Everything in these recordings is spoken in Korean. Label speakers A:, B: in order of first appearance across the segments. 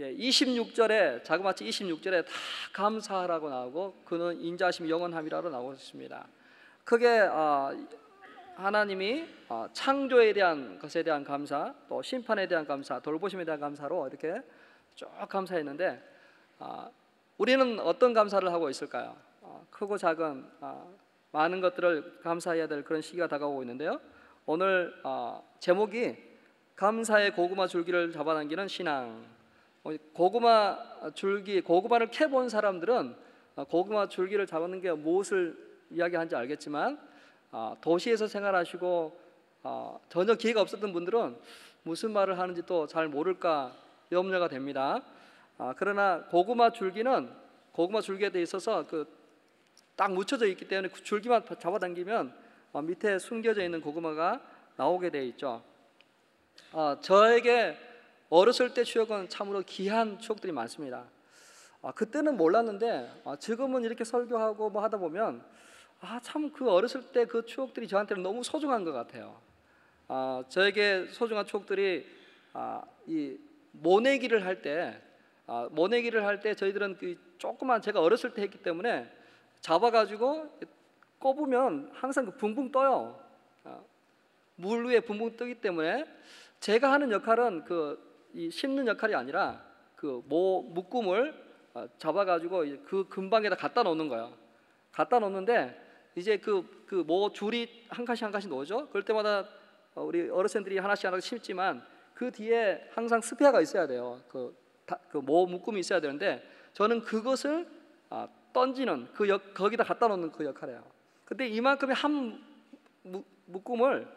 A: 26절에 자그마치 26절에 다 감사하라고 나오고 그는 인자하심이 영원함이라고 나오고 있습니다. 크게 하나님이 창조에 대한 것에 대한 감사, 또 심판에 대한 감사, 돌보심에 대한 감사로 이렇게 쭉 감사했는데 우리는 어떤 감사를 하고 있을까요? 크고 작은 많은 것들을 감사해야 될 그런 시기가 다가오고 있는데요. 오늘 제목이 감사의 고구마 줄기를 잡아당기는 신앙. 고구마 줄기, 고구마를 캐본 사람들은 고구마 줄기를 잡는 게 무엇을 이야기하는지 알겠지만 도시에서 생활하시고 전혀 기회가 없었던 분들은 무슨 말을 하는지 또 잘 모를까 염려가 됩니다. 그러나 고구마 줄기는 고구마 줄기에 대 있어서 딱 묻혀져 있기 때문에 그 줄기만 잡아당기면 밑에 숨겨져 있는 고구마가 나오게 되어 있죠. 저에게 어렸을 때 추억은 참으로 귀한 추억들이 많습니다. 그때는 몰랐는데 지금은 이렇게 설교하고 뭐 하다 보면 참 그 어렸을 때 그 추억들이 저한테는 너무 소중한 것 같아요. 저에게 소중한 추억들이 이 모내기를 할 때 저희들은 조그만 제가 어렸을 때 했기 때문에 잡아가지고 꼽으면 항상 붕붕 떠요. 물 위에 붕붕 뜨기 때문에 제가 하는 역할은 이 씹는 역할이 아니라 묶음을 잡아가지고 그 근방에다 갖다 놓는 거예요. 갖다 놓는데 이제 모 줄이 한 칸씩 한 칸씩 놓죠. 그럴 때마다 우리 어르신들이 하나씩 심지만 그 뒤에 항상 스페어가 있어야 돼요. 모 묶음이 있어야 되는데 저는 그것을 던지는 거기다 갖다 놓는 그 역할이에요. 근데 이만큼의 한 묶음을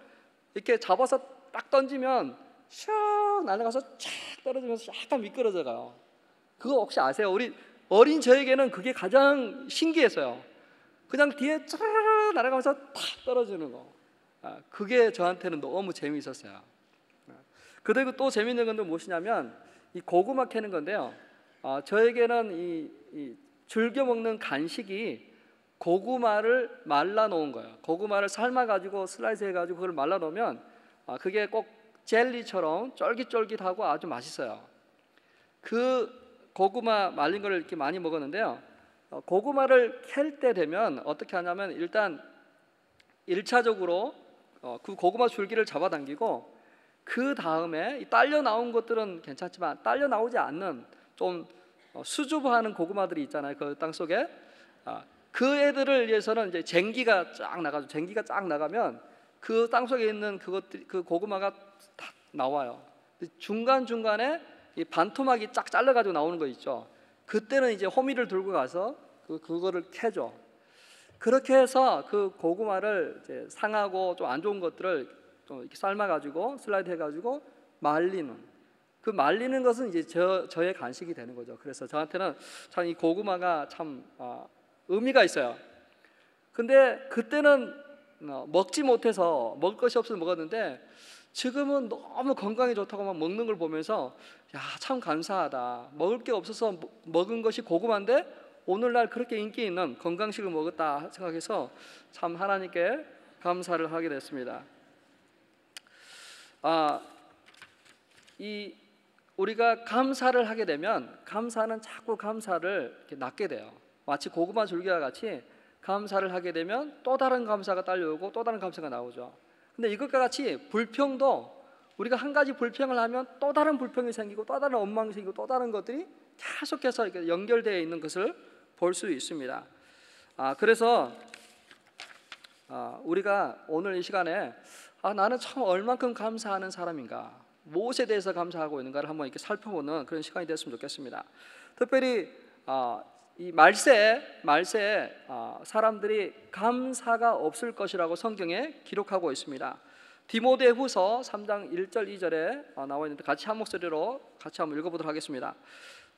A: 이렇게 잡아서 딱 던지면 샥 날아가서 쫙 떨어지면서 약간 미끄러져 가요. 그거 혹시 아세요? 우리 어린 저에게는 그게 가장 신기했어요. 그냥 뒤에 쫙 날아가면서 탁 떨어지는 거. 그게 저한테는 너무 재미있었어요. 그리고 또 재미있는 건 무엇이냐면 이 고구마 캐는 건데요. 저에게는 이 즐겨 먹는 간식이 고구마를 말라 놓은 거예요. 고구마를 삶아 가지고 슬라이스 해 가지고 그걸 말라 놓으면 그게 꼭 젤리처럼 쫄깃쫄깃하고 아주 맛있어요. 그 고구마 말린 걸 이렇게 많이 먹었는데요. 고구마를 캘 때 되면 어떻게 하냐면 일단 1차적으로 그 고구마 줄기를 잡아당기고 그 다음에 딸려 나온 것들은 괜찮지만 딸려 나오지 않는 좀 수줍어하는 고구마들이 있잖아요. 그 땅 속에 그 애들을 위해서는 이제 쟁기가 쫙 나가면 그 땅 속에 있는 그 고구마가 다 나와요. 중간 중간에 이 반토막이 쫙 잘라가지고 나오는 거 있죠. 그때는 이제 호미를 들고 가서 그거를 캐죠. 그렇게 해서 그 고구마를 이제 상하고 좀 안 좋은 것들을 좀 이렇게 삶아가지고 슬라이드 해가지고 말리는 것은 이제 저의 간식이 되는 거죠. 그래서 저한테는 참 이 고구마가 참 의미가 있어요. 근데 그때는 먹지 못해서 먹을 것이 없어서 먹었는데 지금은 너무 건강에 좋다고만 먹는 걸 보면서 참 감사하다. 먹을 게 없어서 먹은 것이 고구마인데 오늘날 그렇게 인기 있는 건강식을 먹었다 생각해서 참 하나님께 감사를 하게 됐습니다. 우리가 감사를 하게 되면 감사는 자꾸 감사를 이렇게 낳게 돼요. 마치 고구마 줄기와 같이 감사를 하게 되면 또 다른 감사가 딸려오고 또 다른 감사가 나오죠. 근데 이것과 같이 불평도 우리가 한 가지 불평을 하면 또 다른 불평이 생기고 또 다른 원망이 생기고 또 다른 것들이 계속해서 이렇게 연결되어 있는 것을 볼 수 있습니다. 그래서 우리가 오늘 이 시간에 나는 참 얼만큼 감사하는 사람인가, 무엇에 대해서 감사하고 있는가를 한번 이렇게 살펴보는 그런 시간이 됐으면 좋겠습니다. 특별히 이 말세에 사람들이 감사가 없을 것이라고 성경에 기록하고 있습니다. 디모데후서 3장 1절 2절에 나와 있는데 같이 한 목소리로 같이 한번 읽어보도록 하겠습니다.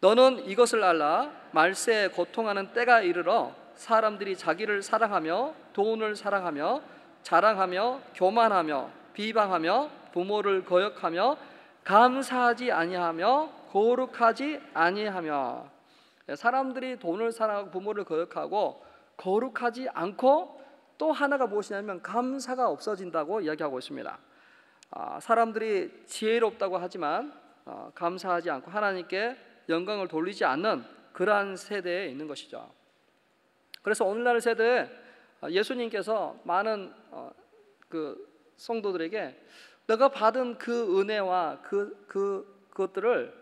A: 너는 이것을 알라. 말세에 고통하는 때가 이르러 사람들이 자기를 사랑하며 돈을 사랑하며 자랑하며 교만하며 비방하며 부모를 거역하며 감사하지 아니하며 거룩하지 아니하며. 사람들이 돈을 사랑하고 부모를 거역하고 거룩하지 않고 또 하나가 무엇이냐면 감사가 없어진다고 이야기하고 있습니다. 사람들이 지혜롭다고 하지만 감사하지 않고 하나님께 영광을 돌리지 않는 그러한 세대에 있는 것이죠. 그래서 오늘날 세대에 예수님께서 많은 그 성도들에게 너가 받은 그 은혜와 그것들을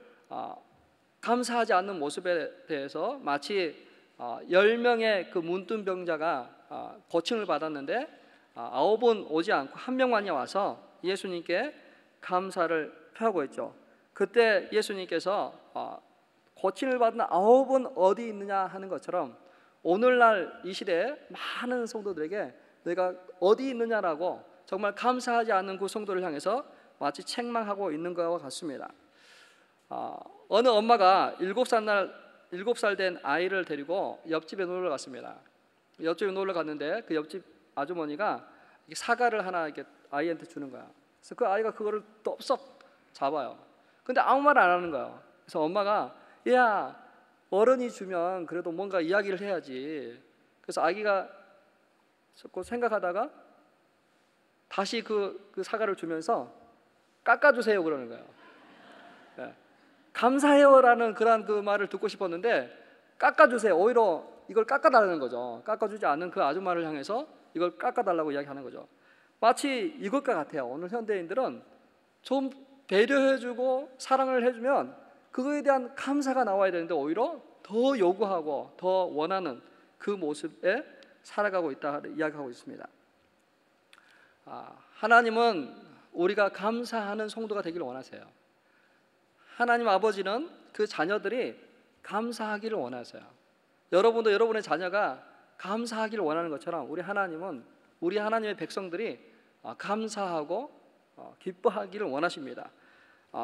A: 감사하지 않는 모습에 대해서 마치 10명의 그 문둥병자가 고침을 받았는데 9은 오지 않고 한 명만이 와서 예수님께 감사를 표하고 있죠. 그때 예수님께서 고침을 받은 9은 어디 있느냐 하는 것처럼 오늘날 이 시대에 많은 성도들에게 내가 어디 있느냐라고 정말 감사하지 않는 그 성도를 향해서 마치 책망하고 있는 것과 같습니다. 어느 엄마가 7살 된 아이를 데리고 옆집에 놀러 갔습니다. 옆집에 놀러 갔는데 그 옆집 아주머니가 사과를 하나 이렇게 아이한테 주는 거야. 그래서 그 아이가 그거를 덥석 잡아요. 근데 아무 말 안 하는 거예요. 그래서 엄마가 야, 어른이 주면 그래도 뭔가 이야기를 해야지. 그래서 아기가 자꾸 생각하다가 다시 그 사과를 주면서 깎아주세요 그러는 거예요. 네. 감사해요라는 그런 그 말을 듣고 싶었는데 깎아주세요. 오히려 이걸 깎아달라는 거죠. 깎아주지 않는 그 아줌마를 향해서 이걸 깎아달라고 이야기하는 거죠. 마치 이것과 같아요. 오늘 현대인들은 좀 배려해주고 사랑을 해주면 그거에 대한 감사가 나와야 되는데 오히려 더 요구하고 더 원하는 그 모습에 살아가고 있다 이야기하고 있습니다. 하나님은 우리가 감사하는 성도가 되기를 원하세요. 하나님 아버지는 그 자녀들이 감사하기를 원하세요. 여러분도 여러분의 자녀가 감사하기를 원하는 것처럼 우리 하나님은 우리 하나님의 백성들이 감사하고 기뻐하기를 원하십니다.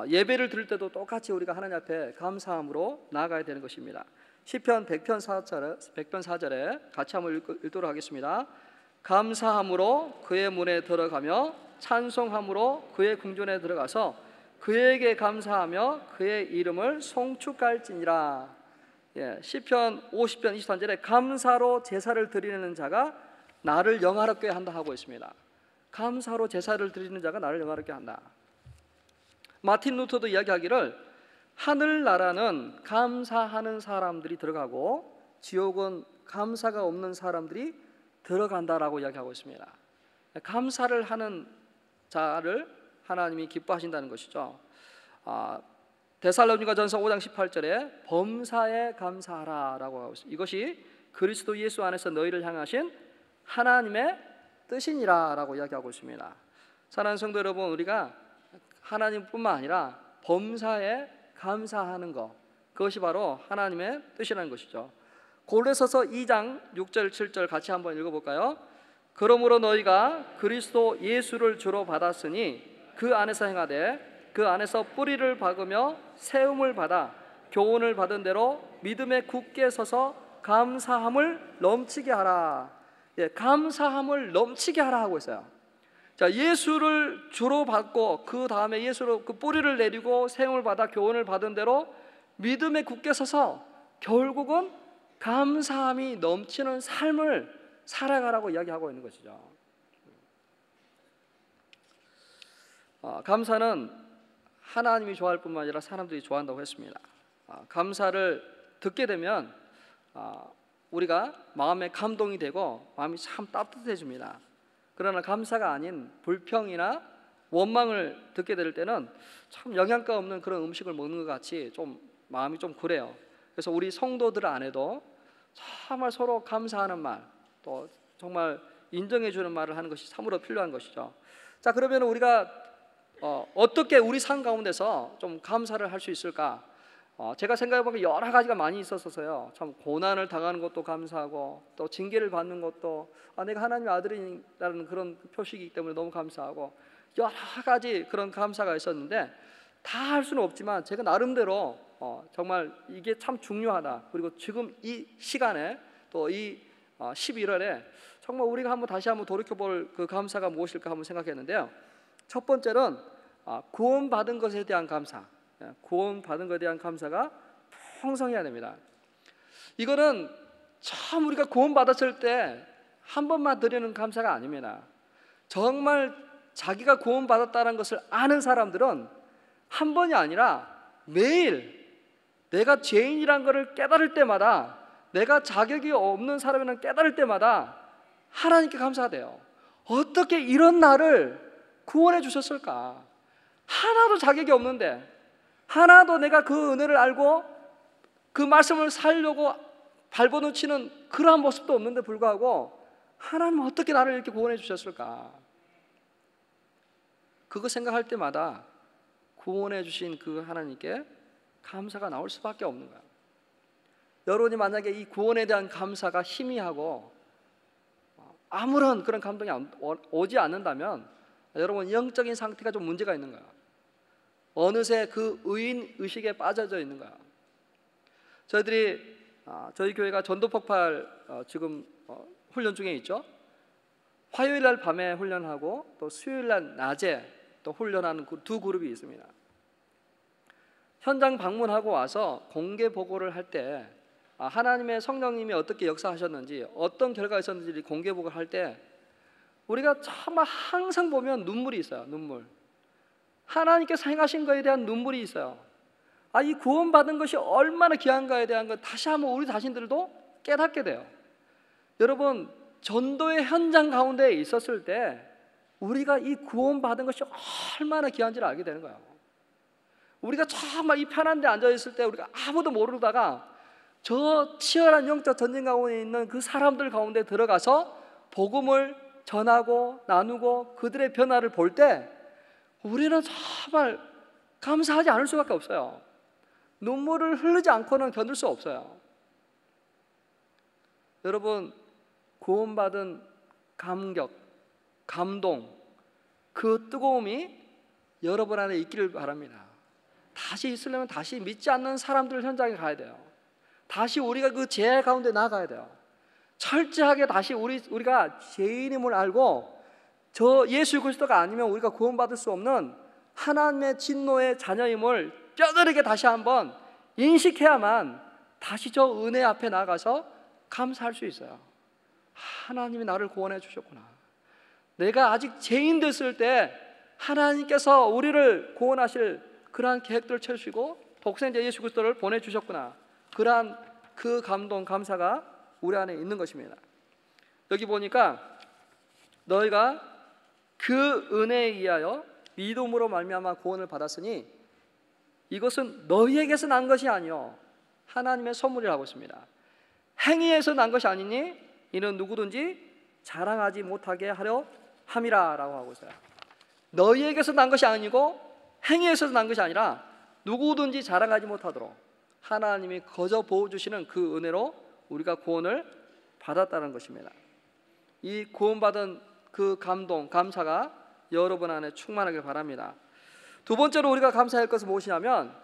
A: 예배를 드릴 때도 똑같이 우리가 하나님 앞에 감사함으로 나아가야 되는 것입니다. 시편 100편 4절에 같이 한번 읽도록 하겠습니다. 감사함으로 그의 문에 들어가며 찬송함으로 그의 궁전에 들어가서 그에게 감사하며 그의 이름을 송축할지니라. 시편 50편 23절에 감사로 제사를 드리는 자가 나를 영화롭게 한다 하고 있습니다. 감사로 제사를 드리는 자가 나를 영화롭게 한다. 마틴 루터도 이야기하기를 하늘나라는 감사하는 사람들이 들어가고 지옥은 감사가 없는 사람들이 들어간다라고 이야기하고 있습니다. 감사를 하는 자를 하나님이 기뻐하신다는 것이죠. 데살로니가전서 5장 18절에 범사에 감사하라라고 하고 있습니다. 이것이 그리스도 예수 안에서 너희를 향하신 하나님의 뜻이니라라고 이야기하고 있습니다. 사랑하는 성도 여러분, 우리가 하나님뿐만 아니라 범사에 감사하는 것, 그것이 바로 하나님의 뜻이라는 것이죠. 고린도서 2장 6절 7절 같이 한번 읽어볼까요? 그러므로 너희가 그리스도 예수를 주로 받았으니 그 안에서 행하되 그 안에서 뿌리를 박으며 세움을 받아 교훈을 받은 대로 믿음에 굳게 서서 감사함을 넘치게 하라. 감사함을 넘치게 하라 하고 있어요. 자, 예수를 주로 받고 그 다음에 예수로 그 뿌리를 내리고 세움을 받아 교훈을 받은 대로 믿음에 굳게 서서 결국은 감사함이 넘치는 삶을 살아가라고 이야기하고 있는 것이죠. 감사는 하나님이 좋아할 뿐만 아니라 사람들이 좋아한다고 했습니다. 감사를 듣게 되면 우리가 마음에 감동이 되고 마음이 참 따뜻해집니다. 그러나 감사가 아닌 불평이나 원망을 듣게 될 때는 참 영양가 없는 그런 음식을 먹는 것 같이 좀 마음이 좀 그래요. 그래서 우리 성도들 안에도 정말 서로 감사하는 말, 또 정말 인정해 주는 말을 하는 것이 참으로 필요한 것이죠. 자, 그러면 우리가 어떻게 우리 삶 가운데서 좀 감사를 할 수 있을까? 제가 생각해보면 여러 가지가 많이 있었어요. 참 고난을 당하는 것도 감사하고 또 징계를 받는 것도 내가 하나님의 아들이라는 그런 표식이기 때문에 너무 감사하고 여러 가지 그런 감사가 있었는데 다 할 수는 없지만 제가 나름대로 정말 이게 참 중요하다. 그리고 지금 이 시간에 또 이 11월에 정말 우리가 다시 한번 돌이켜볼 그 감사가 무엇일까 한번 생각했는데요. 첫 번째는 구원받은 것에 대한 감사. 구원받은 것에 대한 감사가 풍성해야 됩니다. 이거는 참 우리가 구원받았을 때 한 번만 드리는 감사가 아닙니다. 정말 자기가 구원받았다는 것을 아는 사람들은 한 번이 아니라 매일 내가 죄인이란 것을 깨달을 때마다, 내가 자격이 없는 사람이라는 깨달을 때마다 하나님께 감사가 돼요. 어떻게 이런 나를 구원해 주셨을까? 하나도 자격이 없는데, 하나도 내가 그 은혜를 알고 그 말씀을 살려고 발버둥치는 그러한 모습도 없는데 불구하고 하나님은 어떻게 나를 이렇게 구원해 주셨을까? 그거 생각할 때마다 구원해 주신 그 하나님께 감사가 나올 수밖에 없는 거야. 여러분이 만약에 이 구원에 대한 감사가 희미하고 아무런 그런 감동이 오지 않는다면 여러분 영적인 상태가 좀 문제가 있는 거야. 어느새 그 의인 의식에 빠져져 있는 거야. 저희 교회가 전도폭발 지금 훈련 중에 있죠. 화요일 날 밤에 훈련하고 또 수요일 날 낮에 또 훈련하는 두 그룹이 있습니다. 현장 방문하고 와서 공개 보고를 할 때 하나님의 성령님이 어떻게 역사하셨는지, 어떤 결과가 있었는지 공개 보고를 할 때 우리가 정말 항상 보면 눈물이 있어요. 눈물. 하나님께서 행하신 것에 대한 눈물이 있어요. 이 구원받은 것이 얼마나 귀한가에 대한 것 다시 한번 우리 자신들도 깨닫게 돼요. 여러분, 전도의 현장 가운데 있었을 때 우리가 이 구원받은 것이 얼마나 귀한지를 알게 되는 거예요. 우리가 정말 이 편한 데 앉아있을 때 우리가 아무도 모르다가 저 치열한 영적 전쟁 가운데 있는 그 사람들 가운데 들어가서 복음을 전하고 나누고 그들의 변화를 볼 때 우리는 정말 감사하지 않을 수밖에 없어요. 눈물을 흐르지 않고는 견딜 수 없어요. 여러분, 구원받은 감격, 감동, 그 뜨거움이 여러분 안에 있기를 바랍니다. 다시 있으려면 다시 믿지 않는 사람들 현장에 가야 돼요. 다시 우리가 그 죄 가운데 나가야 돼요. 철저하게 다시 우리가 죄인임을 알고 저 예수 그리스도가 아니면 우리가 구원받을 수 없는 하나님의 진노의 자녀임을 뼈저리게 다시 한번 인식해야만 다시 저 은혜 앞에 나가서 감사할 수 있어요. 하나님이 나를 구원해 주셨구나. 내가 아직 죄인 됐을 때 하나님께서 우리를 구원하실 그러한 계획들을 채우시고 독생자 예수 그리스도를 보내주셨구나. 그러한 그 감동, 감사가 우리 안에 있는 것입니다. 여기 보니까 너희가 그 은혜에 의하여 믿음으로 말미암아 구원을 받았으니 이것은 너희에게서 난 것이 아니요 하나님의 선물이라고 했습니다. 행위에서 난 것이 아니니 이는 누구든지 자랑하지 못하게 하려 함이라 라고 하고 있어요. 너희에게서 난 것이 아니고 행위에서 난 것이 아니라 누구든지 자랑하지 못하도록 하나님이 거저 부어주시는 그 은혜로 우리가 구원을 받았다는 것입니다. 이 구원받은 그 감동, 감사가 여러분 안에 충만하길 바랍니다. 두 번째로 우리가 감사할 것은 무엇이냐면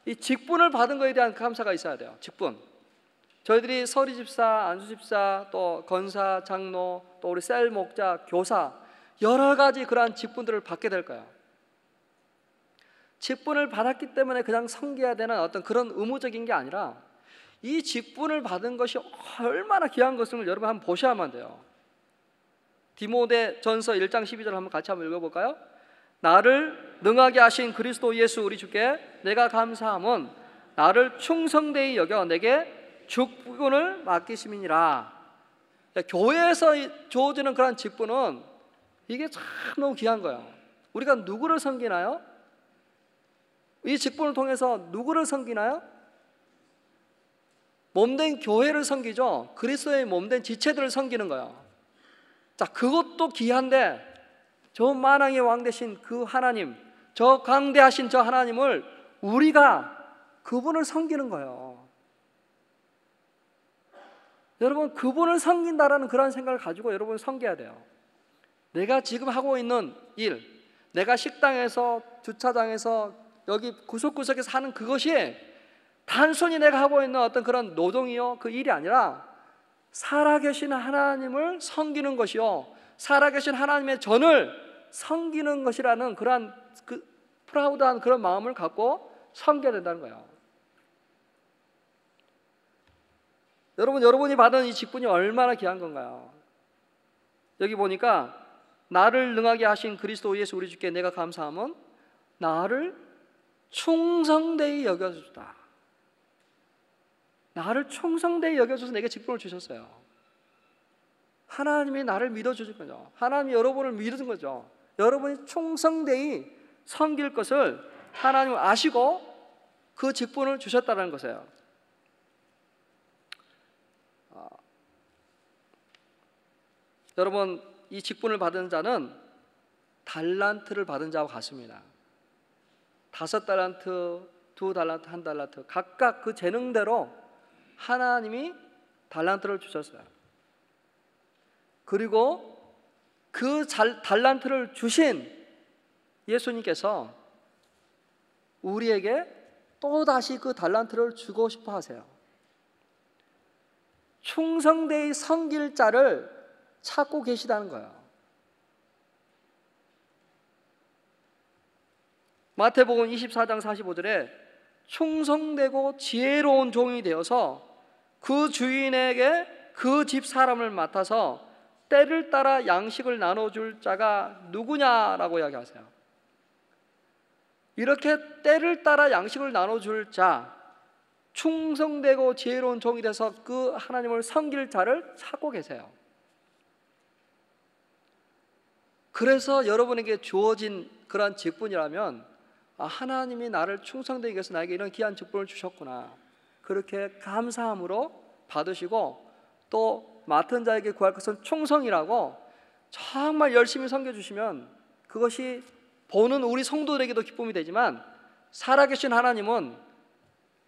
A: 이 직분을 받은 것에 대한 감사가 있어야 돼요. 직분. 저희들이 서리 집사, 안수 집사, 또 건사, 장로, 또 우리 셀 목자, 교사 여러 가지 그러한 직분들을 받게 될 거예요. 직분을 받았기 때문에 그냥 섬겨야 되는 어떤 그런 의무적인 게 아니라 이 직분을 받은 것이 얼마나 귀한 것을 여러분 한번 보셔야만 돼요. 디모데전서 1장 12절 한번 같이 한번 읽어볼까요? 나를 능하게 하신 그리스도 예수 우리 주께 내가 감사함은 나를 충성되이 여겨 내게 직분을 맡기심이니라. 교회에서 주어지는 그런 직분은 이게 참 너무 귀한 거예요. 우리가 누구를 섬기나요? 이 직분을 통해서 누구를 섬기나요? 몸된 교회를 섬기죠. 그리스도의 몸된 지체들을 섬기는 거예요. 자, 그것도 귀한데 저 만왕의 왕 되신 그 하나님, 저 강대하신 저 하나님을 우리가 그분을 섬기는 거예요. 여러분, 그분을 섬긴다라는 그런 생각을 가지고 여러분 섬겨야 돼요. 내가 지금 하고 있는 일, 내가 식당에서, 주차장에서, 여기 구석구석에서 하는 그것이 단순히 내가 하고 있는 어떤 그런 노동이요, 그 일이 아니라 살아계신 하나님을 섬기는 것이요, 살아계신 하나님의 전을 섬기는 것이라는 그러한 그 프라우드한 그런 마음을 갖고 섬겨야 된다는 거예요. 여러분이 받은 이 직분이 얼마나 귀한 건가요? 여기 보니까 나를 능하게 하신 그리스도 예수 우리 주께 내가 감사함은 나를 충성되이 여겨주다. 나를 충성되이 여겨줘서 내게 직분을 주셨어요. 하나님이 나를 믿어주신 거죠. 하나님이 여러분을 믿으신 거죠. 여러분이 충성되이 섬길 것을 하나님을 아시고 그 직분을 주셨다는 것이에요. 여러분, 이 직분을 받은 자는 달란트를 받은 자와 같습니다. 5달란트, 2달란트, 1달란트 각각 그 재능대로 하나님이 달란트를 주셨어요. 그리고 그 달란트를 주신 예수님께서 우리에게 또다시 그 달란트를 주고 싶어 하세요. 충성되이 섬길 자를 찾고 계시다는 거예요. 마태복음 24장 45절에 충성되고 지혜로운 종이 되어서 그 주인에게 그 집 사람을 맡아서 때를 따라 양식을 나눠줄 자가 누구냐라고 이야기하세요. 이렇게 때를 따라 양식을 나눠줄 자, 충성되고 지혜로운 종이 돼서 그 하나님을 섬길 자를 찾고 계세요. 그래서 여러분에게 주어진 그러한 직분이라면 하나님이 나를 충성되게 해서 나에게 이런 귀한 직분을 주셨구나, 그렇게 감사함으로 받으시고, 또 맡은 자에게 구할 것은 충성이라고 정말 열심히 섬겨주시면 그것이 보는 우리 성도들에게도 기쁨이 되지만 살아계신 하나님은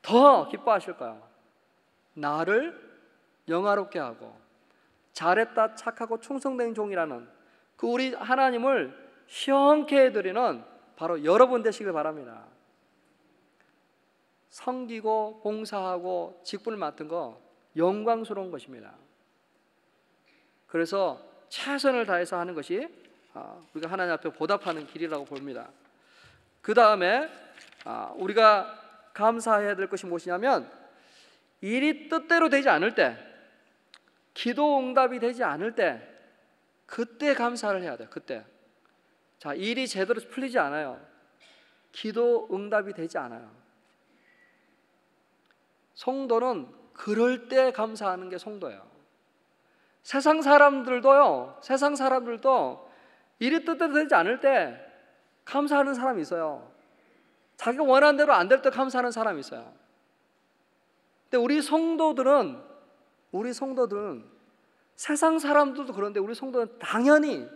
A: 더 기뻐하실 거예요. 나를 영화롭게 하고 잘했다 착하고 충성된 종이라는 그 우리 하나님을 시원케 해드리는 바로 여러분 되시길 바랍니다. 섬기고 봉사하고 직분을 맡은 거 영광스러운 것입니다. 그래서 최선을 다해서 하는 것이 우리가 하나님 앞에 보답하는 길이라고 봅니다. 그 다음에 우리가 감사해야 될 것이 무엇이냐면, 일이 뜻대로 되지 않을 때, 기도 응답이 되지 않을 때, 그때 감사를 해야 돼요. 그때. 자, 일이 제대로 풀리지 않아요. 기도 응답이 되지 않아요. 성도는 그럴 때 감사하는 게 성도예요. 세상 사람들도 일이 뜻대로 되지 않을 때 감사하는 사람이 있어요. 자기가 원하는 대로 안 될 때 감사하는 사람이 있어요. 근데 우리 성도들은 세상 사람들도 그런데 우리 성도는 당연히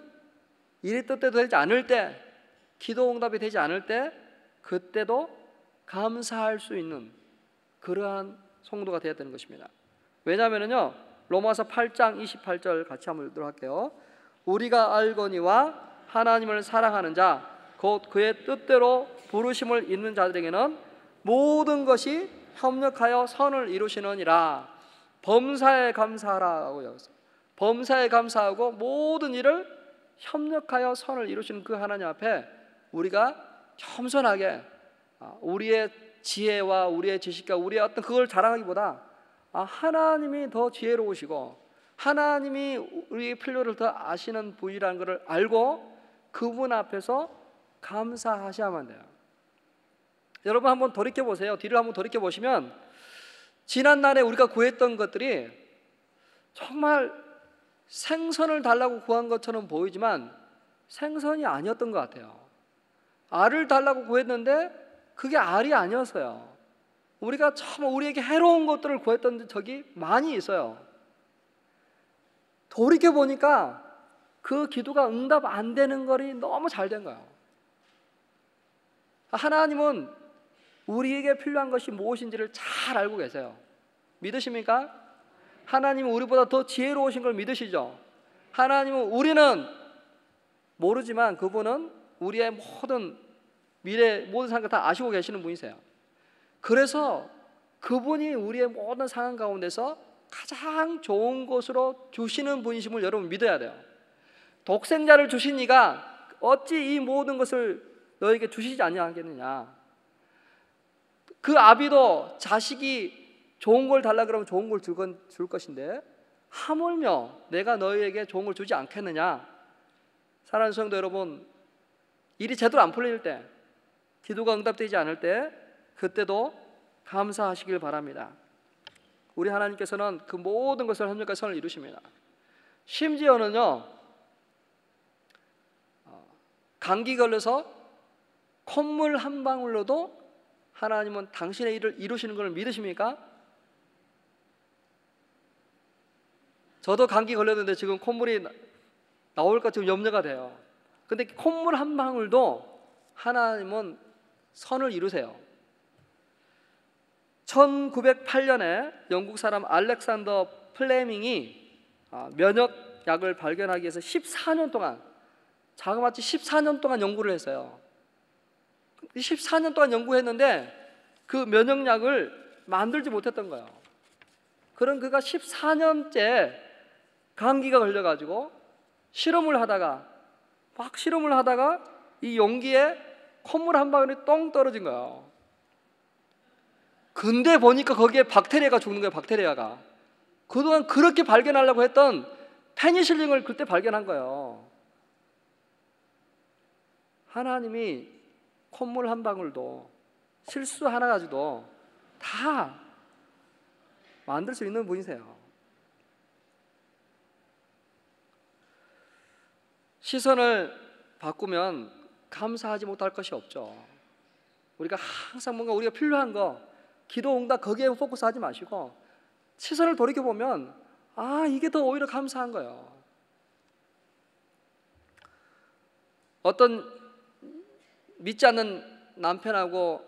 A: 일이 뜻대로 되지 않을 때, 기도 응답이 되지 않을 때, 그때도 감사할 수 있는 그러한 성도가 되어야 되는 것입니다. 왜냐하면요, 로마서 8장 28절 같이 한번 읽도록 할게요. 우리가 알거니와 하나님을 사랑하는 자, 곧 그의 뜻대로 부르심을 입는 자들에게는 모든 것이 협력하여 선을 이루시느니라. 범사에 감사하라고 이야기했어요. 범사에 감사하고 모든 일을 협력하여 선을 이루시는 그 하나님 앞에 우리가 겸손하게 우리의 지혜와 우리의 지식과 우리의 어떤 그걸 자랑하기보다 하나님이 더 지혜로우시고 하나님이 우리의 필요를 더 아시는 분이라는 것을 알고 그분 앞에서 감사하셔야만 돼요. 여러분 한번 돌이켜보세요. 뒤를 한번 돌이켜보시면 지난날에 우리가 구했던 것들이 정말 생선을 달라고 구한 것처럼 보이지만 생선이 아니었던 것 같아요. 알을 달라고 구했는데 그게 알이 아니었어요. 우리가 참 우리에게 해로운 것들을 구했던 적이 많이 있어요. 돌이켜보니까 그 기도가 응답 안 되는 것이 너무 잘 된 거예요. 하나님은 우리에게 필요한 것이 무엇인지를 잘 알고 계세요. 믿으십니까? 하나님은 우리보다 더 지혜로우신 걸 믿으시죠? 하나님은 우리는 모르지만 그분은 우리의 모든 미래 모든 상황을 다 아시고 계시는 분이세요. 그래서 그분이 우리의 모든 상황 가운데서 가장 좋은 것으로 주시는 분이심을 여러분 믿어야 돼요. 독생자를 주신 이가 어찌 이 모든 것을 너에게 주시지 아니하겠느냐. 그 아비도 자식이 좋은 걸 달라 그러면 좋은 걸 줄 것인데 하물며 내가 너희에게 좋은 걸 주지 않겠느냐. 사랑하는 성도 여러분, 일이 제대로 안 풀릴 때, 기도가 응답되지 않을 때 그때도 감사하시길 바랍니다. 우리 하나님께서는 그 모든 것을 협력하여 선을 이루십니다. 심지어는요, 감기 걸려서 콧물 한 방울로도 하나님은 당신의 일을 이루시는 걸 믿으십니까? 저도 감기 걸렸는데 지금 콧물이 나올까 지금 염려가 돼요. 근데 콧물 한 방울도 하나님은 선을 이루세요. 1908년에 영국 사람 알렉산더 플레밍이 면역약을 발견하기 위해서 14년 동안, 자그마치 14년 동안 연구를 했어요. 14년 동안 연구했는데 그 면역약을 만들지 못했던 거예요. 그럼 그가 14년째 감기가 걸려가지고 실험을 하다가 이 용기에 콧물 한 방울이 똥 떨어진 거예요. 근데 보니까 거기에 박테리아가 죽는 거예요. 박테리아가. 그동안 그렇게 발견하려고 했던 페니실린을 그때 발견한 거예요. 하나님이 콧물 한 방울도, 실수 하나 가지고 다 만들 수 있는 분이세요. 시선을 바꾸면 감사하지 못할 것이 없죠. 우리가 항상 뭔가 우리가 필요한 거, 기도 응답 거기에 포커스하지 마시고 시선을 돌이켜보면 이게 더 오히려 감사한 거예요. 어떤 믿지 않는 남편하고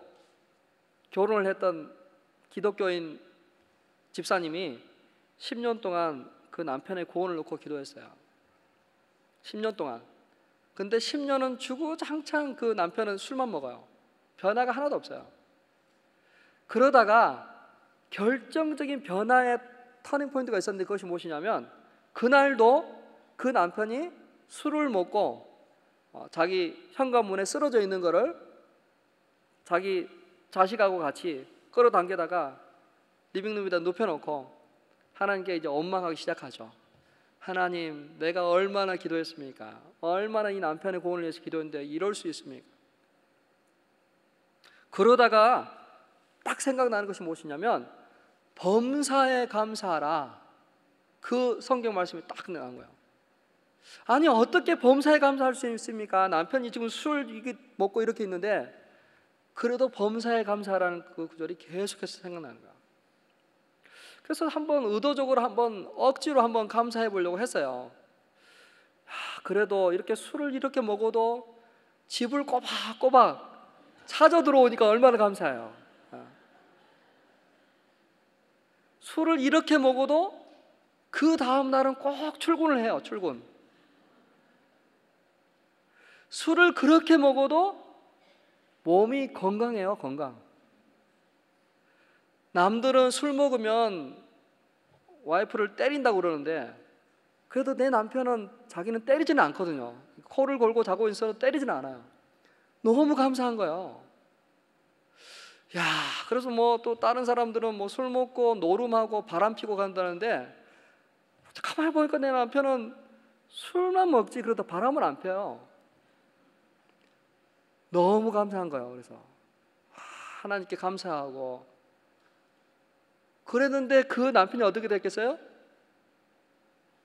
A: 결혼을 했던 기독교인 집사님이 10년 동안 그 남편의 구원을 놓고 기도했어요. 10년 동안. 근데 10년은 주구장창 그 남편은 술만 먹어요. 변화가 하나도 없어요. 그러다가 결정적인 변화의 터닝 포인트가 있었는데 그것이 무엇이냐면, 그날도 그 남편이 술을 먹고 자기 현관문에 쓰러져 있는 거를 자기 자식하고 같이 끌어당겨다가 리빙룸 위에다 눕혀놓고 하나님께 이제 원망하기 시작하죠. 하나님, 내가 얼마나 기도했습니까? 얼마나 이 남편의 구원을 위해서 기도했는데 이럴 수 있습니까? 그러다가 딱 생각나는 것이 무엇이냐면, 범사에 감사하라, 그 성경 말씀이 딱 나온 거예요. 아니, 어떻게 범사에 감사할 수 있습니까? 남편이 지금 술 이게 먹고 이렇게 있는데 그래도 범사에 감사하라는 그 구절이 계속해서 생각나는 거예요. 그래서 한번 의도적으로 억지로 감사해 보려고 했어요. 그래도 이렇게 술을 이렇게 먹어도 집을 꼬박꼬박 찾아 들어오니까 얼마나 감사해요. 술을 이렇게 먹어도 그 다음 날은 꼭 출근을 해요. 출근. 술을 그렇게 먹어도 몸이 건강해요. 건강. 남들은 술 먹으면 와이프를 때린다고 그러는데 그래도 내 남편은 자기는 때리지는 않거든요. 코를 골고 자고 있어도 때리지는 않아요. 너무 감사한 거예요. 그래서 또 다른 사람들은 술 먹고 노름하고 바람 피고 간다는데, 가만히 보니까 내 남편은 술만 먹지 그러다 바람을 안 펴요. 너무 감사한 거예요. 그래서 하나님께 감사하고 그랬는데 그 남편이 어떻게 됐겠어요?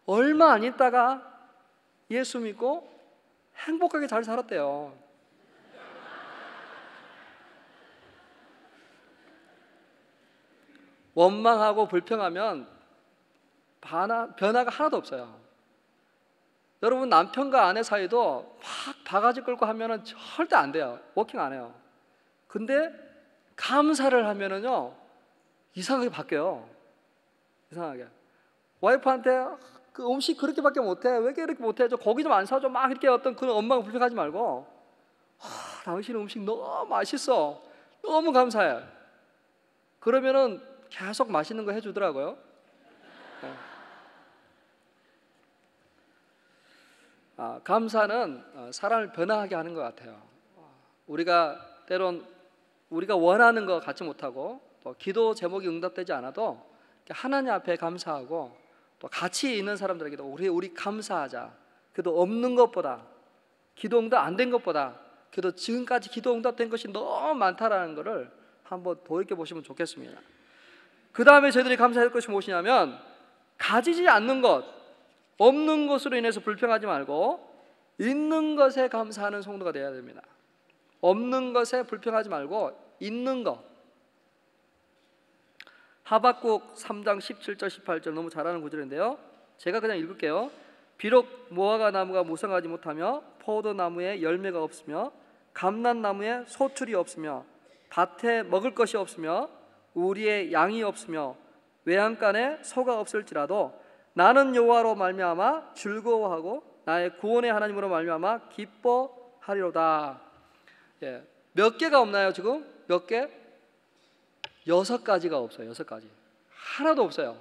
A: 얼마 안 있다가 예수 믿고 행복하게 잘 살았대요. 원망하고 불평하면 변화가 하나도 없어요. 여러분, 남편과 아내 사이도 막 바가지 끌고 하면은 절대 안 돼요. 워킹 안 해요. 근데 감사를 하면은요 이상하게 바뀌어요. 이상하게. 와이프한테 그 음식 그렇게밖에 못해, 왜 이렇게 못해, 저 고기 좀 안 사줘, 막 이렇게 어떤 그런 엄마가 불평하지 말고, 당신 음식 너무 맛있어, 너무 감사해. 그러면은 계속 맛있는 거 해주더라고요. 네. 감사는 사람을 변화하게 하는 것 같아요. 우리가 때론 우리가 원하는 거 갖지 못하고 또 기도 제목이 응답되지 않아도 하나님 앞에 감사하고 또 같이 있는 사람들에게도 우리 감사하자. 그래도 없는 것보다, 기도 응답 안 된 것보다 그래도 지금까지 기도 응답된 것이 너무 많다라는 것을 한번 돌이켜 보시면 좋겠습니다. 그 다음에 저희들이 감사할 것이 무엇이냐면, 가지지 않는 것, 없는 것으로 인해서 불평하지 말고 있는 것에 감사하는 성도가 되어야 됩니다. 없는 것에 불평하지 말고 있는 것. 하박국 3장 17절 18절 너무 잘 아는 구절인데요, 제가 그냥 읽을게요. 비록 무화과 나무가 무성하지 못하며 포도나무에 열매가 없으며 감람나무에 소출이 없으며 밭에 먹을 것이 없으며 우리의 양이 없으며 외양간에 소가 없을지라도 나는 여호와로 말미암아 즐거워하고 나의 구원의 하나님으로 말미암아 기뻐하리로다. 예, 몇 개가 없나요 지금? 몇 개? 6가지가 없어요. 6가지. 하나도 없어요.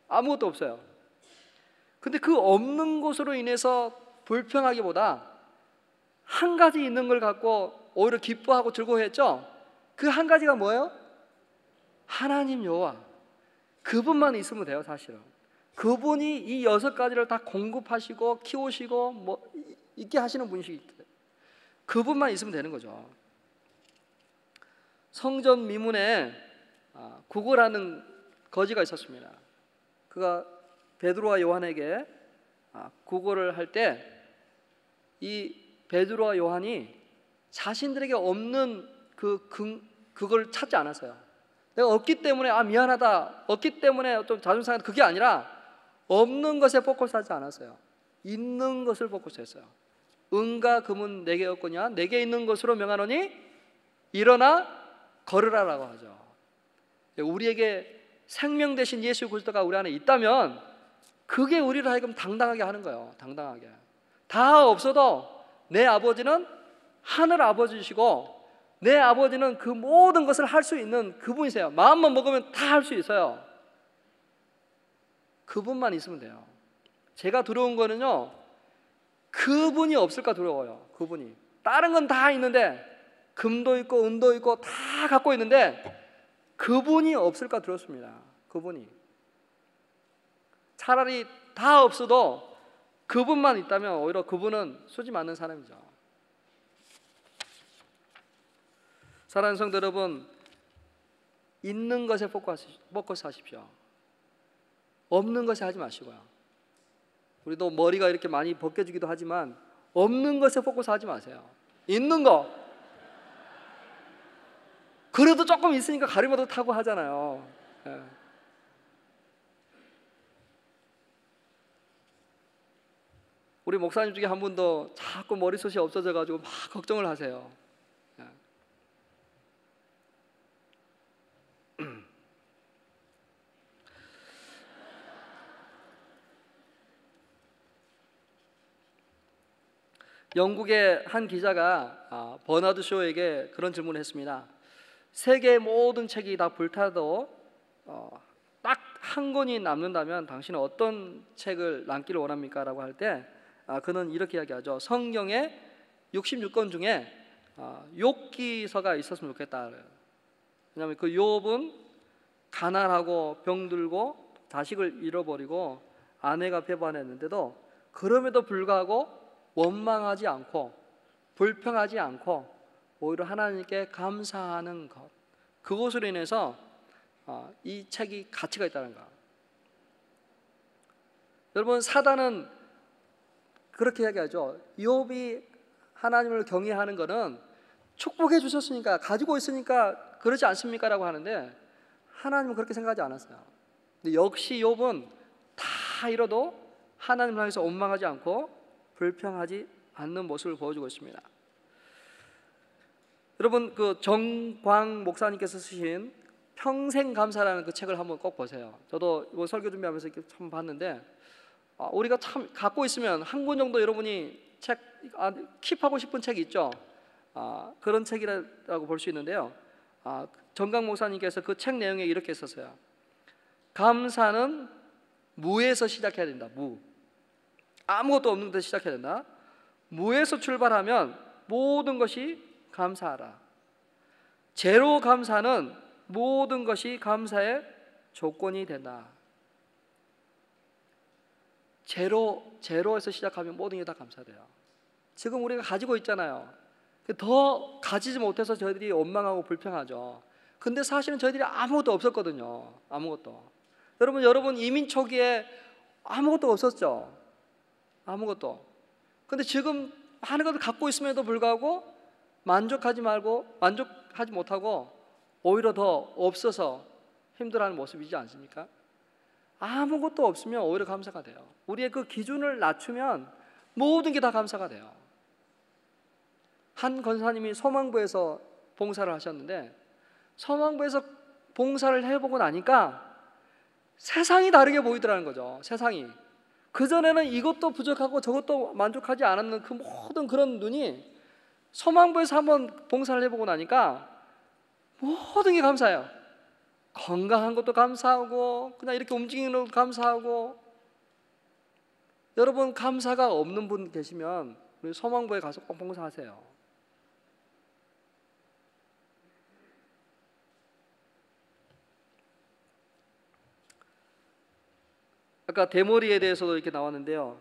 A: 아무것도 없어요. 근데 그 없는 것으로 인해서 불평하기보다 한 가지 있는 걸 갖고 오히려 기뻐하고 즐거워했죠. 그 한 가지가 뭐예요? 하나님 여호와. 그분만 있으면 돼요. 사실은 그분이 이 6가지를 다 공급하시고 키우시고 뭐 있게 하시는 분이시기 때문에 그분만 있으면 되는 거죠. 성전 미문에 구걸하는 거지가 있었습니다. 그가 베드로와 요한에게 구걸을 할 때 이 베드로와 요한이 자신들에게 없는 그걸 찾지 않았어요. 내가 없기 때문에 미안하다, 없기 때문에 좀 자존심 상한다, 그게 아니라 없는 것에 포커스하지 않았어요. 있는 것을 포커스했어요. 은과 금은 내게 없거냐, 내게 있는 것으로 명하노니 일어나 걸으라라고 하죠. 우리에게 생명 되신 예수 그리스도가 우리 안에 있다면 그게 우리를 하여금 당당하게 하는 거예요. 당당하게. 다 없어도 내 아버지는 하늘 아버지시고 내 아버지는 그 모든 것을 할 수 있는 그분이세요. 마음만 먹으면 다 할 수 있어요. 그분만 있으면 돼요. 제가 두려운 거는요, 그분이 없을까 두려워요. 그분이. 다른 건 다 있는데, 금도 있고 은도 있고 다 갖고 있는데 그분이 없을까 두렵습니다. 그분이. 차라리 다 없어도 그분만 있다면 오히려 그분은 수지 맞는 사람이죠. 사랑하는 성도 여러분, 있는 것에 포커스 하십시오. 없는 것에 하지 마시고요. 우리도 머리가 이렇게 많이 벗겨지기도 하지만 없는 것에 포커스 하지 마세요. 있는 거. 그래도 조금 있으니까 가리마도 타고 하잖아요. 예. 우리 목사님 중에 한 분도 자꾸 머리숱이 없어져가지고 막 걱정을 하세요. 예. 영국의 한 기자가 버나드 쇼에게 그런 질문을 했습니다. 세계의 모든 책이 다 불타도 딱 한 권이 남는다면 당신은 어떤 책을 남기를 원합니까? 라고 할 때 그는 이렇게 이야기하죠. 성경에 66권 중에 욥기서가 있었으면 좋겠다. 왜냐하면 그 욥은 가난하고 병들고 자식을 잃어버리고 아내가 배반했는데도 그럼에도 불구하고 원망하지 않고 불평하지 않고 오히려 하나님께 감사하는 것, 그것으로 인해서 이 책이 가치가 있다는 것. 여러분, 사단은 그렇게 이야기하죠. 욥이 하나님을 경외하는 것은 축복해 주셨으니까, 가지고 있으니까 그러지 않습니까? 라고 하는데 하나님은 그렇게 생각하지 않았어요. 근데 역시 욥은 다 잃어도 하나님을 향해서 원망하지 않고 불평하지 않는 모습을 보여주고 있습니다. 여러분, 그 정광 목사님께서 쓰신 평생 감사라는 그 책을 한번 꼭 보세요. 저도 이거 설교 준비하면서 이렇게 참 봤는데 우리가 참 갖고 있으면 한 권 정도 여러분이 책 킵하고 싶은 책이 있죠. 그런 책이라고 볼 수 있는데요. 정광 목사님께서 그 책 내용에 이렇게 썼어요. 감사는 무에서 시작해야 된다. 무. 아무것도 없는 데서 시작해야 된다. 무에서 출발하면 모든 것이 감사하라. 제로 감사는 모든 것이 감사의 조건이 된다. 제로에서 시작하면 모든 게 다 감사돼요. 지금 우리가 가지고 있잖아요. 더 가지지 못해서 저희들이 원망하고 불평하죠. 근데 사실은 저희들이 아무것도 없었거든요. 아무것도. 여러분 이민 초기에 아무것도 없었죠. 아무것도. 근데 지금 많은 것을 갖고 있음에도 불구하고 만족하지 못하고 오히려 더 없어서 힘들어하는 모습이지 않습니까? 아무것도 없으면 오히려 감사가 돼요. 우리의 그 기준을 낮추면 모든 게 다 감사가 돼요. 한 권사님이 소망부에서 봉사를 하셨는데, 소망부에서 봉사를 해보고 나니까 세상이 다르게 보이더라는 거죠. 세상이. 그전에는 이것도 부족하고 저것도 만족하지 않았는 그 모든 그런 눈이 소망부에서 한번 봉사를 해보고 나니까 모든 게 감사해요. 건강한 것도 감사하고, 그냥 이렇게 움직이는 것도 감사하고. 여러분, 감사가 없는 분 계시면 우리 소망부에 가서 꼭 봉사하세요. 아까 대머리에 대해서도 이렇게 나왔는데요.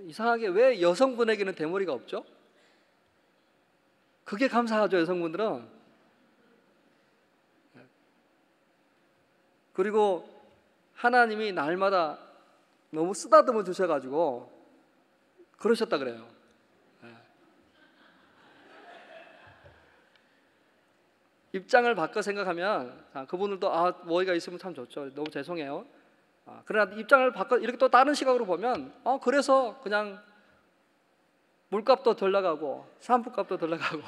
A: 이상하게 왜 여성분에게는 대머리가 없죠? 그게 감사하죠, 여성분들은. 그리고 하나님이 날마다 너무 쓰다듬어 주셔가지고 그러셨다 그래요. 입장을 바꿔 생각하면 그분들도 머리가 있으면 참 좋죠. 너무 죄송해요. 그러나 입장을 바꿔 이렇게 또 다른 시각으로 보면 그래서 그냥 물값도 덜 나가고 샴푸값도 덜 나가고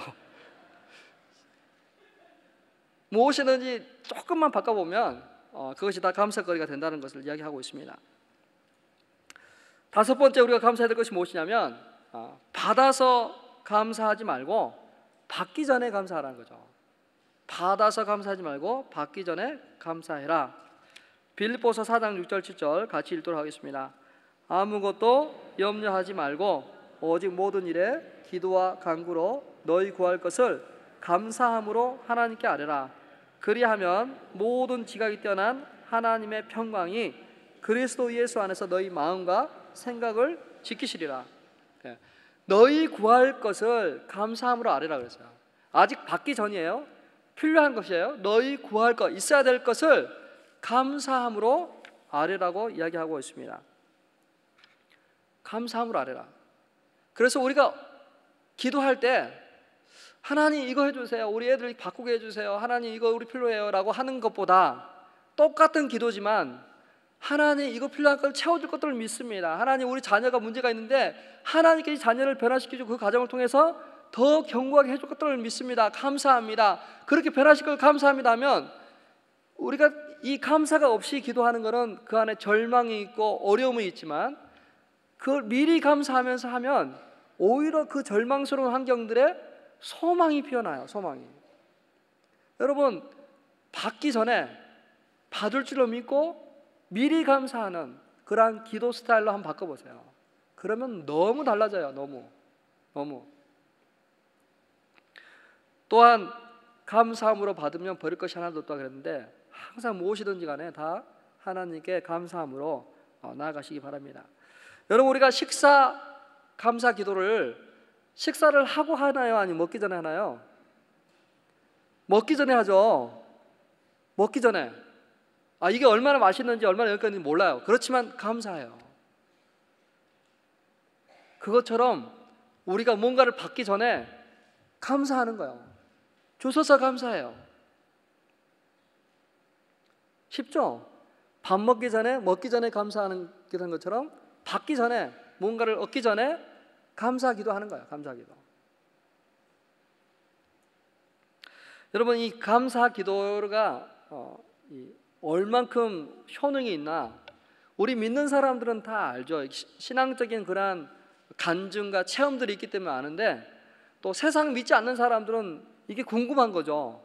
A: 무엇이든지 조금만 바꿔보면 그것이 다 감사거리가 된다는 것을 이야기하고 있습니다. 다섯 번째 우리가 감사해야 될 것이 무엇이냐면 받아서 감사하지 말고 받기 전에 감사하라는 거죠. 받아서 감사하지 말고 받기 전에 감사해라. 빌립보서 4장 6절 7절 같이 읽도록 하겠습니다. 아무것도 염려하지 말고 오직 모든 일에 기도와 간구로 너희 구할 것을 감사함으로 하나님께 아뢰라. 그리하면 모든 지각이 뛰어난 하나님의 평강이 그리스도 예수 안에서 너희 마음과 생각을 지키시리라. 너희 구할 것을 감사함으로 아뢰라 그랬어요. 아직 받기 전이에요. 필요한 것이에요. 너희 구할 것, 있어야 될 것을 감사함으로 아뢰라고 이야기하고 있습니다. 감사함으로 아뢰라. 그래서 우리가 기도할 때 하나님 이거 해주세요, 우리 애들 바꾸게 해주세요, 하나님 이거 우리 필요해요 라고 하는 것보다 똑같은 기도지만 하나님 이거 필요한 걸 채워줄 것들을 믿습니다. 하나님 우리 자녀가 문제가 있는데 하나님께 이 자녀를 변화시켜주고 그 과정을 통해서 더 견고하게 해줄 것들을 믿습니다. 감사합니다. 그렇게 변화시킬 걸 감사합니다 하면 우리가 이 감사가 없이 기도하는 것은 그 안에 절망이 있고 어려움이 있지만 그걸 미리 감사하면서 하면 오히려 그 절망스러운 환경들에 소망이 피어나요. 소망이. 여러분, 받기 전에 받을 줄로 믿고 미리 감사하는 그러한 기도 스타일로 한번 바꿔보세요. 그러면 너무 달라져요. 너무. 또한 감사함으로 받으면 버릴 것이 하나도 없다 그랬는데 항상 무엇이든지 간에 다 하나님께 감사함으로 나아가시기 바랍니다. 여러분, 우리가 식사 감사 기도를 식사를 하고 하나요? 아니면 먹기 전에 하나요? 먹기 전에 하죠. 먹기 전에. 이게 얼마나 맛있는지 얼마나 여기까지 몰라요. 그렇지만 감사해요. 그것처럼 우리가 뭔가를 받기 전에 감사하는 거예요. 주셔서 감사해요. 쉽죠? 밥 먹기 전에 감사하는 것처럼 받기 전에 뭔가를 얻기 전에 감사기도 하는 거예요. 감사기도. 여러분, 이 감사기도가 얼만큼 효능이 있나 우리 믿는 사람들은 다 알죠. 신앙적인 그러한 간증과 체험들이 있기 때문에 아는데 또 세상 믿지 않는 사람들은 이게 궁금한 거죠.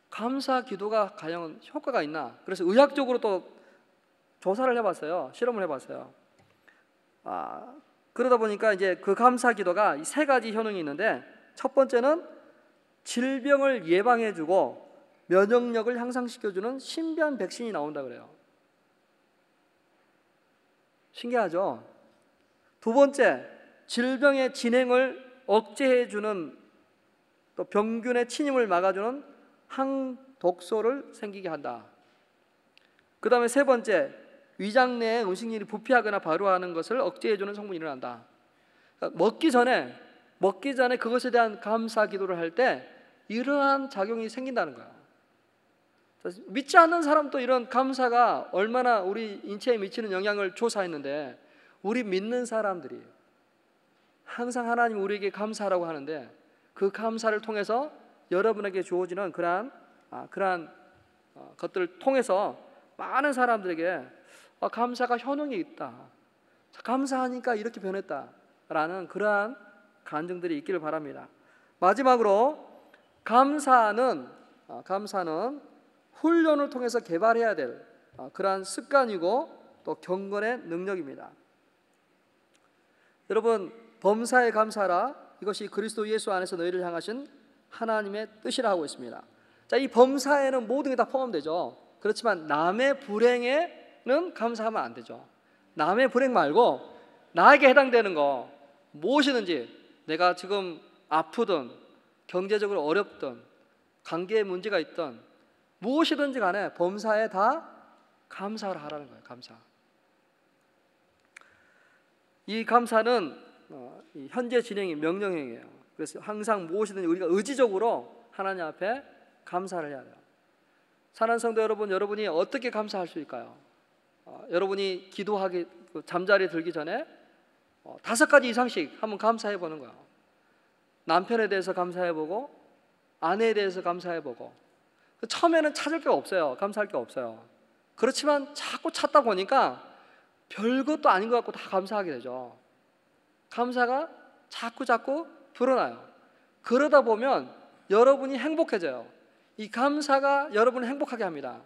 A: 감사 기도가 과연 효과가 있나? 그래서 의학적으로 또 조사를 해봤어요. 실험을 해봤어요. 그러다 보니까 이제 그 감사 기도가 세 가지 효능이 있는데 첫 번째는 질병을 예방해주고 면역력을 향상시켜주는 신비한 백신이 나온다 그래요. 신기하죠? 두 번째, 질병의 진행을 억제해주는 또 병균의 침입을 막아주는 독소를 생기게 한다. 그 다음에 세 번째, 위장 내에 음식물이 부패하거나 발효하는 것을 억제해주는 성분이 일어난다. 그러니까 먹기 전에 그것에 대한 감사 기도를 할 때 이러한 작용이 생긴다는 거야. 믿지 않는 사람도 이런 감사가 얼마나 우리 인체에 미치는 영향을 조사했는데, 우리 믿는 사람들이 항상 하나님 우리에게 감사하라고 하는데, 그 감사를 통해서 여러분에게 주어지는 그러한 것들을 통해서 많은 사람들에게 감사가 효능이 있다, 감사하니까 이렇게 변했다라는 그러한 간증들이 있기를 바랍니다. 마지막으로 감사는 훈련을 통해서 개발해야 될 그러한 습관이고 또 경건의 능력입니다. 여러분, 범사에 감사하라, 이것이 그리스도 예수 안에서 너희를 향하신 하나님의 뜻이라 하고 있습니다. 자, 이 범사에는 모든 게 다 포함되죠. 그렇지만 남의 불행에는 감사하면 안 되죠. 남의 불행 말고 나에게 해당되는 거, 무엇이든지 내가 지금 아프든 경제적으로 어렵든 관계에 문제가 있든 무엇이든지 간에 범사에 다 감사를 하라는 거예요. 감사. 이 감사는 현재 진행이 명령형이에요. 그래서 항상 무엇이든지 우리가 의지적으로 하나님 앞에 감사를 해야 돼요. 사랑하는 성도 여러분, 여러분이 어떻게 감사할 수 있을까요? 여러분이 기도하기, 잠자리에 들기 전에 5가지 이상씩 한번 감사해 보는 거예요. 남편에 대해서 감사해 보고, 아내에 대해서 감사해 보고. 처음에는 찾을 게 없어요. 감사할 게 없어요. 그렇지만 자꾸 찾다 보니까 별것도 아닌 것 같고 다 감사하게 되죠. 감사가 자꾸 불어나요. 그러다 보면 여러분이 행복해져요. 이 감사가 여러분을 행복하게 합니다.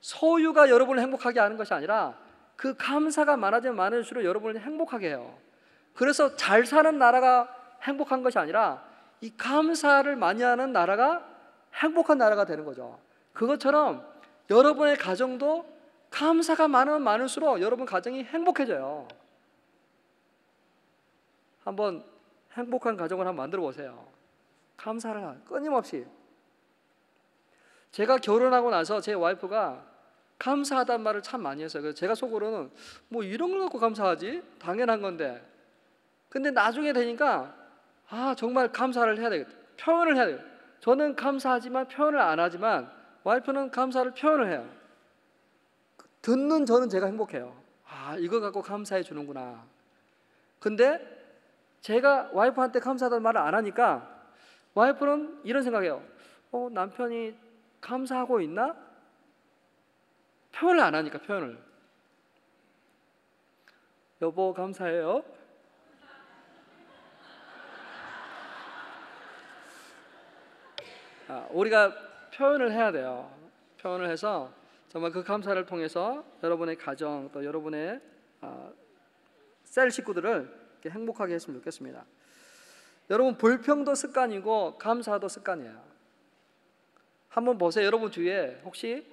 A: 소유가 여러분을 행복하게 하는 것이 아니라 그 감사가 많아지면 많을수록 여러분을 행복하게 해요. 그래서 잘 사는 나라가 행복한 것이 아니라 이 감사를 많이 하는 나라가 행복한 나라가 되는 거죠. 그것처럼 여러분의 가정도 감사가 많으면 많을수록 여러분 가정이 행복해져요. 한번 행복한 가정을 한번 만들어 보세요. 감사를 끊임없이. 제가 결혼하고 나서 제 와이프가 감사하다는 말을 참 많이 했어요. 그래서 제가 속으로는 뭐 이런 걸 갖고 감사하지? 당연한 건데. 근데 나중에 되니까 정말 감사를 해야 되겠다. 표현을 해야 돼요. 저는 감사하지만 표현을 안 하지만 와이프는 감사를 표현을 해요. 듣는 저는 제가 행복해요. 이거 갖고 감사해 주는구나. 근데 제가 와이프한테 감사하다는 말을 안 하니까 와이프는 이런 생각해요. 남편이 감사하고 있나? 표현을 안 하니까. 표현을. 여보 감사해요. 우리가 표현을 해야 돼요. 표현을 해서 정말 그 감사를 통해서 여러분의 가정 또 여러분의 셀 식구들을 이렇게 행복하게 했으면 좋겠습니다. 여러분, 불평도 습관이고 감사도 습관이에요. 한번 보세요. 여러분 주위에 혹시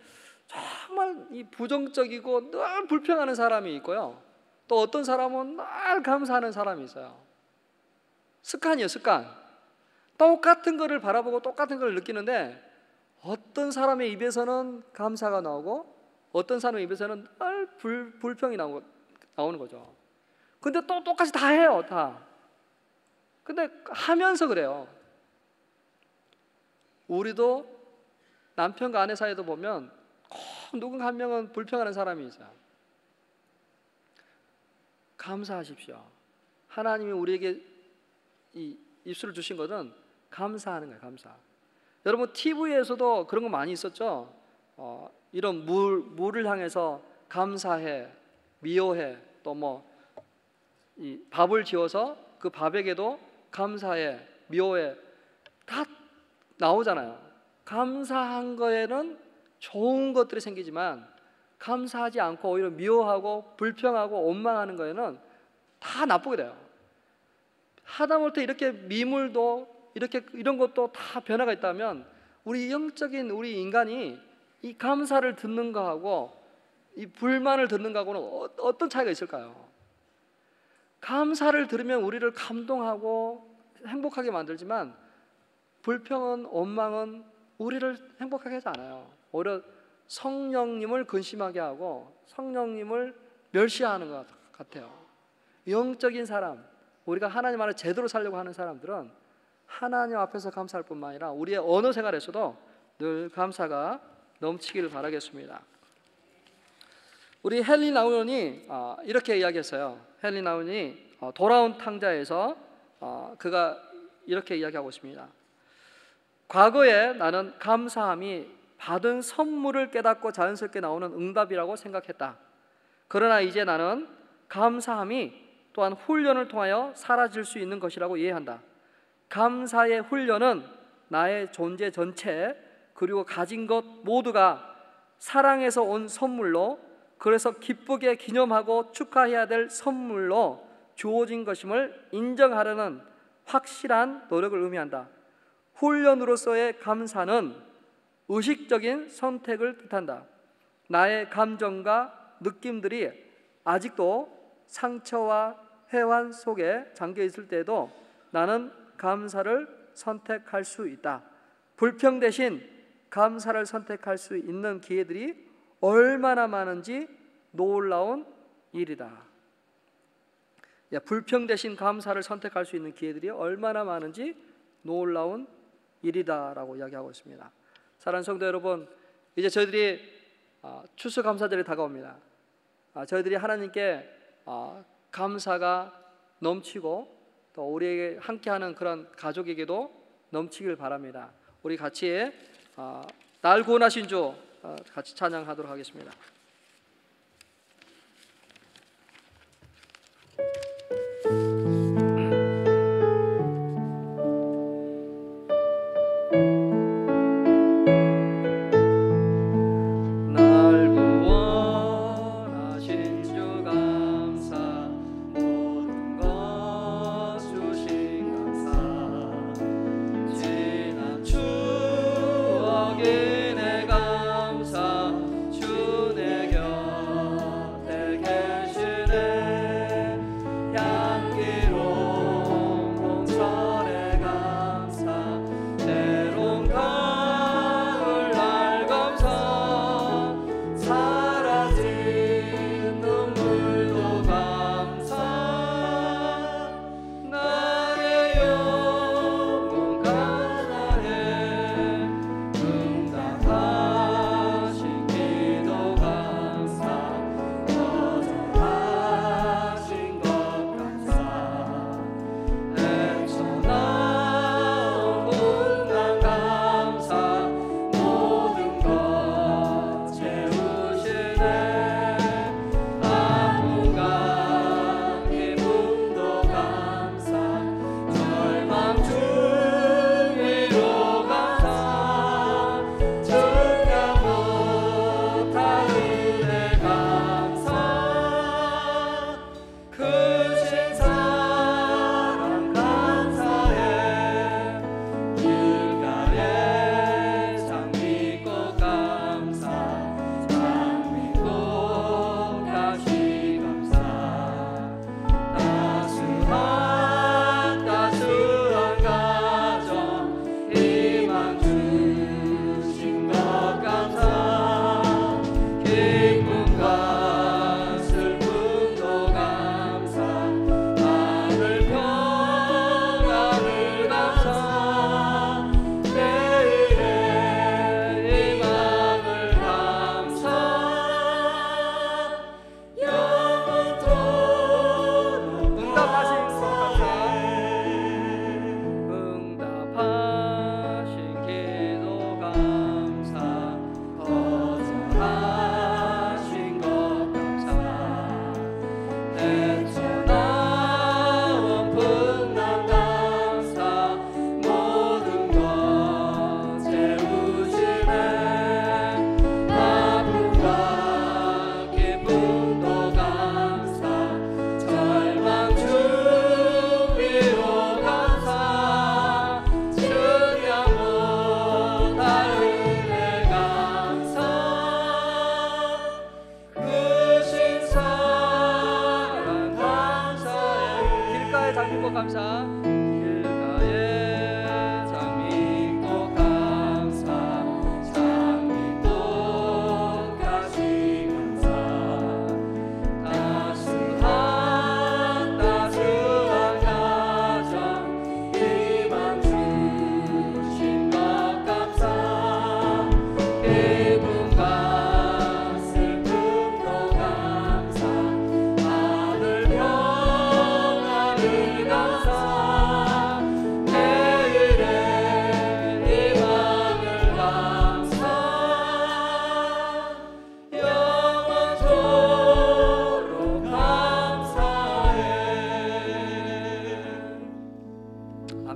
A: 정말 이 부정적이고 늘 불평하는 사람이 있고요, 또 어떤 사람은 늘 감사하는 사람이 있어요. 습관이에요. 습관. 똑같은 거를 바라보고 똑같은 걸 느끼는데 어떤 사람의 입에서는 감사가 나오고 어떤 사람의 입에서는 늘 불평이 나오는 거죠. 근데 또 똑같이 다 해요. 다. 근데 하면서 그래요. 우리도 남편과 아내 사이도 보면 꼭 누군가 한 명은 불평하는 사람이 있어요. 감사하십시오. 하나님이 우리에게 이 입술을 주신 것은 감사하는 거예요. 감사. 여러분, TV에서도 그런 거 많이 있었죠. 이런 물을 향해서 감사해, 미워해, 또 이 밥을 지어서 그 밥에게도 감사해, 미워해, 다 나오잖아요. 감사한 거에는 좋은 것들이 생기지만 감사하지 않고 오히려 미워하고 불평하고 원망하는 거에는 다 나쁘게 돼요. 하다못해 이렇게 미물도 이런 것도 다 변화가 있다면 우리 영적인 우리 인간이 이 감사를 듣는 거하고 이 불만을 듣는 거하고는 어떤 차이가 있을까요? 감사를 들으면 우리를 감동하고 행복하게 만들지만 불평은 원망은 우리를 행복하게 하지 않아요. 오히려 성령님을 근심하게 하고 성령님을 멸시하는 것 같아요. 영적인 사람, 우리가 하나님 안에 제대로 살려고 하는 사람들은 하나님 앞에서 감사할 뿐만 아니라 우리의 언어 생활에서도 늘 감사가 넘치기를 바라겠습니다. 우리 헨리 나우먼이 이렇게 이야기했어요. 헨리 나우먼이 돌아온 탕자에서 그가 이렇게 이야기하고 있습니다. 과거에 나는 감사함이 받은 선물을 깨닫고 자연스럽게 나오는 응답이라고 생각했다. 그러나 이제 나는 감사함이 또한 훈련을 통하여 사라질 수 있는 것이라고 이해한다. 감사의 훈련은 나의 존재 전체 그리고 가진 것 모두가 사랑에서 온 선물로, 그래서 기쁘게 기념하고 축하해야 될 선물로 주어진 것임을 인정하려는 확실한 노력을 의미한다. 훈련으로서의 감사는 의식적인 선택을 뜻한다. 나의 감정과 느낌들이 아직도 상처와 회환 속에 잠겨 있을 때에도 나는 감사를 선택할 수 있다. 불평 대신 감사를 선택할 수 있는 기회들이 얼마나 많은지 놀라운 일이다. 불평 대신 감사를 선택할 수 있는 기회들이 얼마나 많은지 놀라운 일이다라고 이야기하고 있습니다. 사랑하는 성도 여러분, 이제 저희들이 추수감사절이 다가옵니다. 저희들이 하나님께 감사가 넘치고 또 우리에게 함께하는 그런 가족에게도 넘치길 바랍니다. 우리 같이 날 구원하신 주 같이 찬양하도록 하겠습니다.
B: 내 감사 주내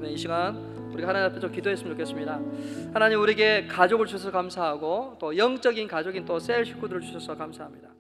A: 아멘. 이 시간 우리가 하나님 앞에 좀 기도했으면 좋겠습니다. 하나님, 우리에게 가족을 주셔서 감사하고 또 영적인 가족인 또 셀 식구들을 주셔서 감사합니다.